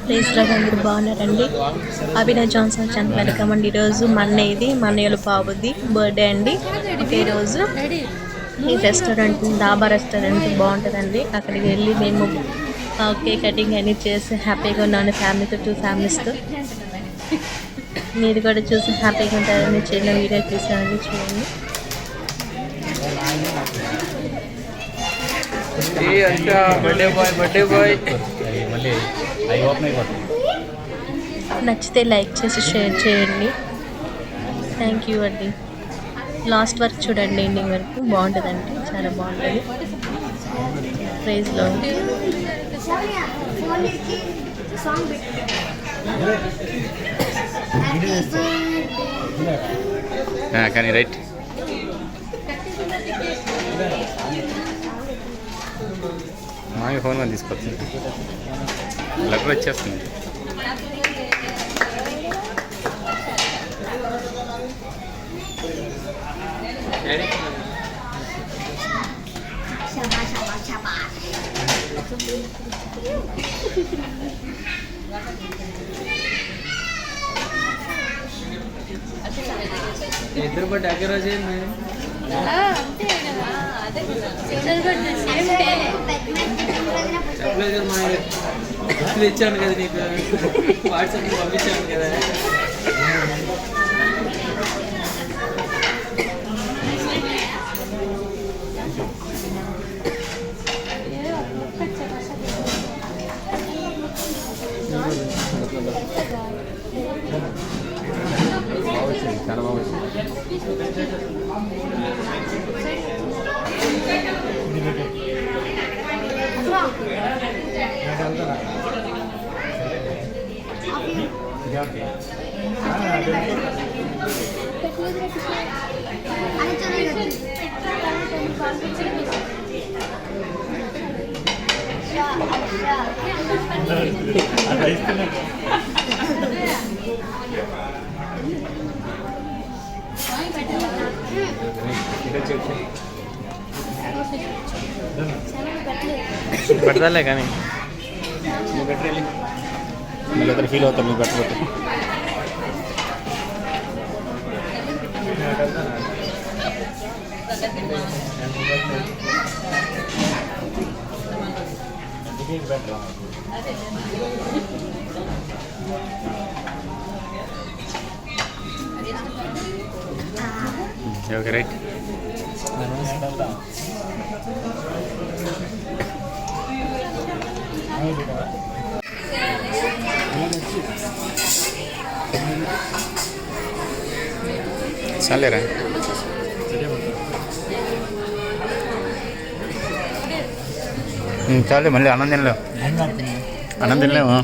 Please అందరూ బాగున్నారండి. Abhinav Johnson channel welcome అండి. ఈరోజు మా అన్నయ్యల బాబుది బర్త్డే అండి. ఈరోజు ఈ రెస్టారెంట్ డాబా రెస్టారెంట్ బాగుంటుందండి. అక్కడికి వెళ్ళి మేము కేక్ కటింగ్ అన్నీ చేసి హ్యాపీగా ఉన్నాను ఫ్యామిలీతో, 2 ఫ్యామిలీస్తో. మీరు కూడా చూసి హ్యాపీగా ఉంటారని చిన్న వీడియో తీసానండి, చూడండి. నచ్చితే లైక్ చేసి షేర్ చేయండి. థ్యాంక్ యూ అండి. లాస్ట్ వరకు చూడండి, ఎండింగ్ వరకు బాగుంటుందండి, చాలా బాగుంటుంది. ప్రైజ్లో కానీ రైట్ మా ఫోన్ కానీ తీసుకొచ్చింది, లెటర్ వచ్చేస్తుంది. ఇద్దరు బట్ ఒకే రోజు చెప్పలేదు కదా, మా గుర్తులు ఇచ్చాను కదా నీకు, వాట్సాప్లో పంపించాను కదా. చాలా బాగా వచ్చింది. పెడతాలే కానీ నువ్వు పెట్టాలి, మళ్ళీ ఇద్దరు ఫీల్ అవుతారు నువ్వు పెట్టకపోతే. Okay right. చాలేరా, చాలే. మళ్ళీ అన్నం తినలేవు, అన్నం తినలేము.